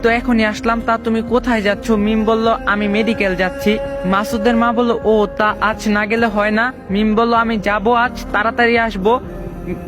তো এখনই আসলাম, তা তুমি কোথায় যাচ্ছ? মিম বলল আমি মেডিকেল যাচ্ছি। মাসুদের মা বলল ও তা আজ না গেলে হয় না। মিম বলল আমি যাব, আজ তাড়াতাড়ি আসবো।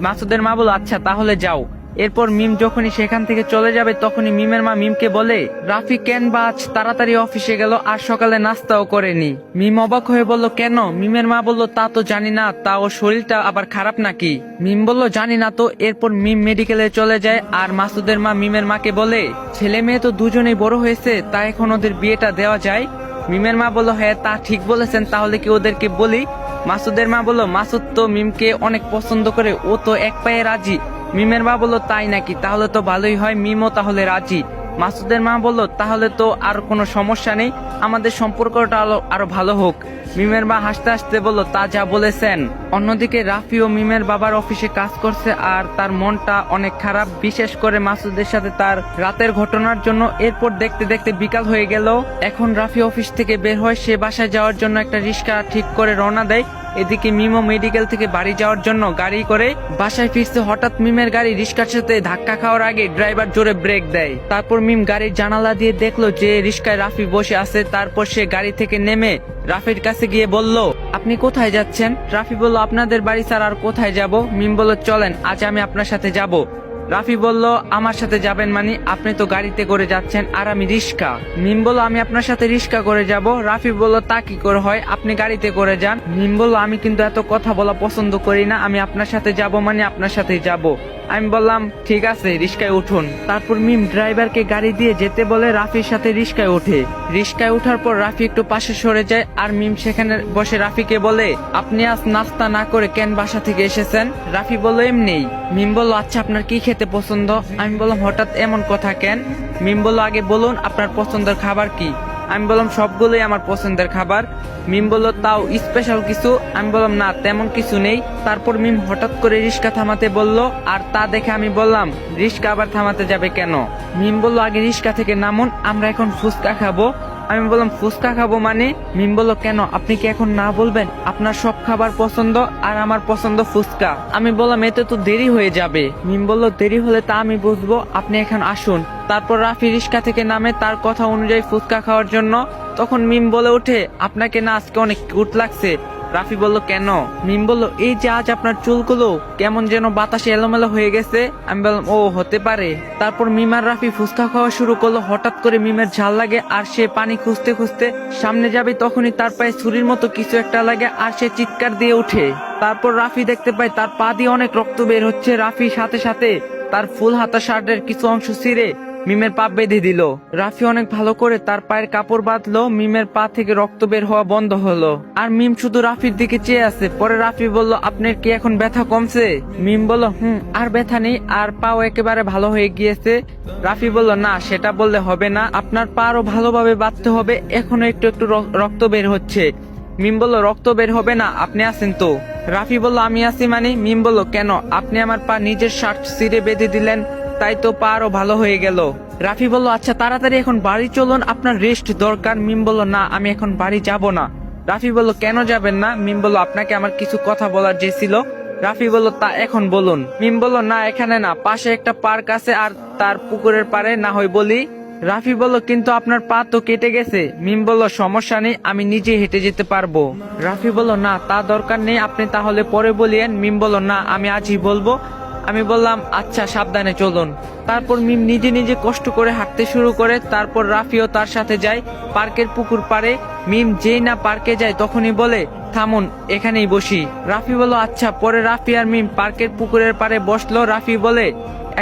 মাসুদের মা বলল আচ্ছা তাহলে যাও। এরপর মিম যখনই সেখান থেকে চলে যাবে তখনই মিমের মা মিমকে বলে রাফি কেন বা আজ তাড়াতাড়ি অফিসে গেল আর সকালে নাস্তাও করেনি? মিম অবাক হয়ে বলল কেন? মিমের মা বলল তা তো জানি না, তা ওর শরীরটা আবার খারাপ নাকি? মিম বলল জানি না তো। এরপর মিম মেডিকেলে চলে যায় আর মাসুদের মা মিমের মাকে বলে ছেলে মেয়ে তো দুজনেই বড় হয়েছে, তা এখন ওদের বিয়েটা দেওয়া যায়। মিমের মা বলল হ্যাঁ তা ঠিক বলেছেন, তাহলে কি ওদেরকে বলি? মাসুদের মা বলল মাসুদ তো মিমকে অনেক পছন্দ করে, ও তো এক পায়ে রাজি। মিমের মা বলল তাই নাকি, তাহলে তো ভালোই হয়, মিমও তাহলে রাজি। মাসুদের মা বলল তাহলে তো আর কোনো সমস্যা নেই, আমাদের সম্পর্কটা আরো ভালো হোক। মিমের মা হাসতে হাসতে বলল তা যা বলেছেন। অন্যদিকে রাফি ও মিমের বাবার অফিসে কাজ করছে আর তার মনটা অনেক খারাপ, বিশেষ করে মাসুদের সাথে তার রাতের ঘটনার জন্য। এরপর দেখতে দেখতে বিকাল হয়ে গেল। এখন রাফি অফিস থেকে বের হয়, সে বাসায় যাওয়ার জন্য একটা রিক্সা ঠিক করে রওনা দেয়। এদিকে মিমও মেডিকেল থেকে বাড়ি যাওয়ার জন্য গাড়ি করে বাসায় ফিরছে। হঠাৎ মিমের গাড়ি রিক্সার সাথে ধাক্কা খাওয়ার আগে ড্রাইভার জোরে ব্রেক দেয়। তারপর মিম গাড়ির জানালা দিয়ে দেখলো যে রিক্সায় রাফি বসে আছে। তারপর সে গাড়ি থেকে নেমে রাফির কাছে গিয়ে বলল আপনি কোথায় যাচ্ছেন? রাফি বলল আপনাদের বাড়ি স্যার, আর কোথায় যাব? মিম বলল চলেন আজ আমি আপনার সাথে যাব। রাফি বলল আমার সাথে যাবেন মানে? আপনি তো গাড়িতে করে যাচ্ছেন আর আমি রিক্সা। মিম বলল আমি আপনার সাথে রিক্সা করে যাব। রাফি বলল তা কি করে হয়, আপনি গাড়িতে করে যান। মিম বলল আমি কিন্তু এত কথা বলা পছন্দ করি না, আমি আপনার সাথে যাব মানে আপনার সাথেই যাব। আমি বললাম ঠিক আছে রিক্সায় উঠুন। তারপর মিম ড্রাইভারকে গাড়ি দিয়ে যেতে বলে রাফির সাথে রিক্সায় ওঠে। রিক্সায় ওঠার পর রাফি একটু পাশে সরে যায় আর মিম সেখানে বসে রাফিকে বলে আপনি আজ নাস্তা না করে কেন বাসা থেকে এসেছেন? রাফি বলল এমনিই। মিম বলল আচ্ছা আপনার কি খেতে পছন্দ? আমি বললাম হঠাৎ এমন কথা কেন? মিম বলল আগে বলুন আপনার পছন্দের খাবার কি? আমি বললাম সবগুলোই আমার পছন্দের খাবার। মিম বলল তাও স্পেশাল কিছু? আমি বললাম না তেমন কিছু নেই। তারপর মিম হঠাৎ করে রিক্সা থামাতে বলল আর তা দেখে আমি বললাম রিক্সা আবার থামাতে যাবে কেন? মিম বলল আগে রিক্সা থেকে নামুন, আমরা এখন ফুচকা খাবো। আমি বললাম ফুচকা খাবো মানে? মিম বলল কেন, আপনি কি এখন না বলবেন? আপনার সব খাবার পছন্দ আর আমার পছন্দ ফুচকা। আমি বললাম এতে তো দেরি হয়ে যাবে। মিম বলল দেরি হলে তা আমি বুঝবো, আপনি এখন আসুন। তারপর রাফি রিক্সা থেকে নামে তার কথা অনুযায়ী ফুচকা খাওয়ার জন্য। তখন মিম বলে ওঠে আপনাকে না আজকে অনেক কিউট লাগছে। রাফি বলল কেন? মিম বলল এই যে আজ আপনার চুলগুলো কেমন যেন বাতাসে এলোমেলো হয়ে গেছে। আমি বললাম ও হতে পারে। তারপর মিম আর রাফি ফুচকা খাওয়া শুরু করলো। হঠাৎ করে মিমের ঝাল লাগে আর সে পানি খুঁজতে খুঁজতে সামনে যাবে, তখনই তার পায়ে ছুরির মতো কিছু একটা লাগে আর সে চিৎকার দিয়ে ওঠে। তারপর রাফি দেখতে পায় তার পা দিয়ে অনেক রক্ত বের হচ্ছে। রাফি সাথে সাথে তার ফুল হাতা শার্টের কিছু অংশ ছিঁড়ে মিমের পা বেঁধে দিল। রাফি অনেক ভালো করে তার পায়ের কাপড় বাঁধলো, মিমের পা থেকে রক্ত বের হওয়া বন্ধ হলো। আর মিম শুধু রাফির দিকে চেয়ে আছে। পরে রাফি বলল আপনার কি এখন ব্যথা কমছে? মিম বলল আর ব্যথা নেই, আর পাও একেবারে ভালো হয়ে গিয়েছে। রাফি বলল না সেটা বললে হবে না, আপনার পা আরো ভালোভাবে বাঁধতে হবে, এখনো একটু একটু রক্ত বের হচ্ছে। মিম বলল রক্ত বের হবে না, আপনি আছেন তো? রাফি বলল আমি আছি মানে? মিম বলল কেন, আপনি আমার পা নিজের শার্ট ছিঁড়ে বেঁধে দিলেন, তাই তো পা আরো ভালো হয়ে গেল। রাফি বলল আচ্ছা তাড়াতাড়ি এখন বাড়ি চলুন, আপনার রেস্ট দরকার। মিম বলল না আমি এখন বাড়ি যাব না। রাফি বলল কেন যাবেন না? মিম বলল আপনাকে আমার কিছু কথা বলার যে ছিল। রাফি বলল তা এখন বলুন। মিম বলল না এখানে না, পাশে একটা পার্ক আছে আর তার পুকুরের পাড়ে না হয় বলি। রাফি বলল কিন্তু আপনার পা তো কেটে গেছে। মিম বলল সমস্যা নেই, আমি নিজে হেঁটে যেতে পারবো। রাফি বলল না তা দরকার নেই, আপনি তাহলে পরে বলিয়েন। মিম বলল না আমি আজই বলবো। আমি বললাম আচ্ছা সাবধানে চলুন। তারপর মিম নিজে নিজে কষ্ট করে হাঁটতে শুরু করে। তারপর রাফিও তার সাথে যায় পার্কের পুকুর পাড়ে। মিম যেই না পার্কে যায় তখনই বলে থামুন এখানেই বসি। রাফি বলল আচ্ছা। পরে রাফি আর মিম পার্কের পুকুরের পাড়ে বসলো। রাফি বলে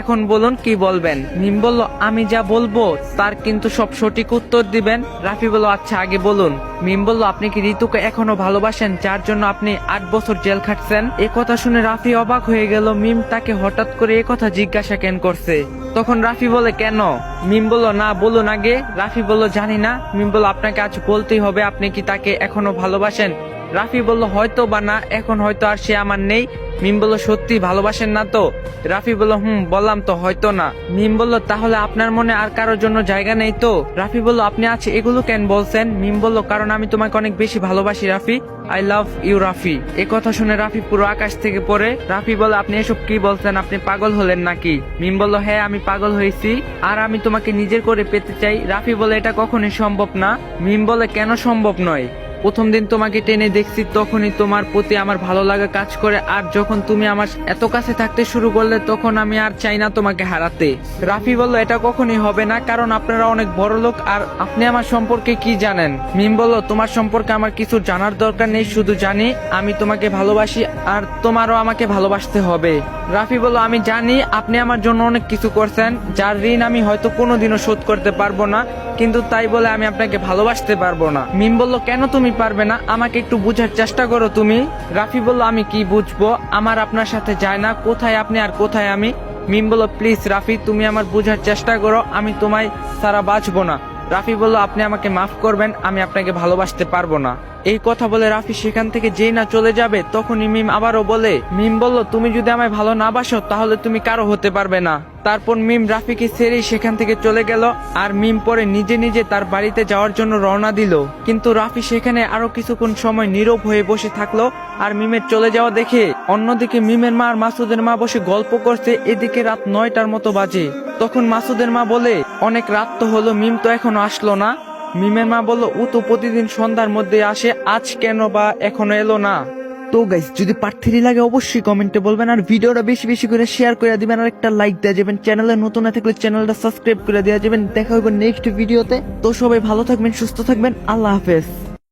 এখন বলুন কি বলবেন? মিম বলল আমি যা বলবো তার কিন্তু সব সঠিক উত্তর দিবেন। রাফি বলল আচ্ছা আগে বলুন। মিম বলল আপনি কি ঋতুকে এখনো ভালোবাসেন, যার জন্য আপনি 8 বছর জেল খাটছেন? এ কথা শুনে রাফি অবাক হয়ে গেল। মিম তাকে হঠাৎ করে এ কথা জিজ্ঞাসা কেন করছে? তখন রাফি বলে কেন? মিম বলল না বলুন আগে। রাফি বলল জানি না। মিম বলল আপনাকে আজ বলতেই হবে, আপনি কি তাকে এখনো ভালোবাসেন? রাফি বলল হয়তো বা না, এখন হয়তো আর সে আমার নেই। মিম বলল সত্যি ভালোবাসেন না তো? রাফি বলল বললাম তো হয়তো না। মিম বলল তাহলে আপনার মনে আর কারোর জন্য জায়গা নেই তো? রাফি বলল আপনি আছে এগুলো কেন বলছেন? মিম বলল কারণ আমি তোমাকে অনেক বেশি ভালোবাসি Rafi, I love you Rafi. এ কথা শুনে রাফি পুরো আকাশ থেকে পড়ে। রাফি বলল আপনি এসব কি বলছেন, আপনি পাগল হলেন নাকি? মিম বলল হ্যাঁ আমি পাগল হয়েছি, আর আমি তোমাকে নিজের করে পেতে চাই। রাফি বলে এটা কখনোই সম্ভব না। মিম বলে কেন সম্ভব নয়? প্রথম দিন তোমাকে টেনে দেখছি তখনই তোমার প্রতি আমার ভালো লাগা কাজ করে, আর যখন তুমি আমার এত কাছে থাকতে শুরু করলে তখন আমি আর চাই না তোমাকে হারাতে। রাফি বলল এটা কখনোই হবে না, কারণ আপনারা অনেক বড় লোক, আর আপনি আমার সম্পর্কে কি জানেন? মিম বলল তোমার সম্পর্কে আমার কিছু জানার দরকার নেই, শুধু জানি আমি তোমাকে ভালোবাসি আর তোমারও আমাকে ভালোবাসতে হবে। রাফি বলল আমি জানি আপনি আমার জন্য অনেক কিছু করছেন, যার ঋণ আমি হয়তো কোনোদিনও শোধ করতে পারবো না, কিন্তু তাই বলে আমি আপনাকে ভালোবাসতে পারবো না। মিম বলল কেন তুমি পারবে না? আমাকে একটু বুঝার চেষ্টা করো তুমি। রাফি বলল আমি কি বুঝবো, আমার আপনার সাথে যায় না, কোথায় আপনি আর কোথায় আমি। মিম বলল প্লিজ রাফি তুমি আমার বুঝার চেষ্টা করো, আমি তোমায় ছাড়া বাঁচবো না। রাফি বলল আপনি আমাকে মাফ করবেন, আমি আপনাকে ভালোবাসতে পারবো না। এই কথা বলে রাফি সেখান থেকে যেই না চলে যাবে তখনই মিম আবারও বলে, মিম বলল তুমি যদি আমায় ভালো না বাসো তাহলে তুমি কারো হতে পারবে না। তারপর মিম রাফিকে ছেড়েই সেখান থেকে চলে গেল, আর মিম পরে নিজে নিজে তার বাড়িতে যাওয়ার জন্য রওনা দিল। কিন্তু রাফি সেখানে আরো কিছুক্ষণ সময় নীরব হয়ে বসে থাকলো, আর মিমের চলে যাওয়া দেখে অন্যদিকে মিমের মা আর মাসুদের মা বসে গল্প করছে। এদিকে রাত 9টার মতো বাজে। তখন মাসুদের মা বলে অনেক রাত তো হলো, মিম তো এখনো আসলো না। মিমের মা বলল ও তো প্রতিদিন সন্ধ্যার মধ্যে আসে, আজ কেন বা এখনো এলো না। তো গাইস যদি পার্ট 3 লাগে অবশ্যই কমেন্টে বলবেন, আর ভিডিওটা বেশি বেশি করে শেয়ার করে দিবেন, আর একটা লাইক দেওয়া যাবেন। চ্যানেলে নতুন না থাকলে চ্যানেলটা সাবস্ক্রাইব করে দেওয়া যাবেন। দেখা হবে নেক্সট ভিডিওতে। তো সবাই ভালো থাকবেন, সুস্থ থাকবেন, আল্লাহ হাফেজ।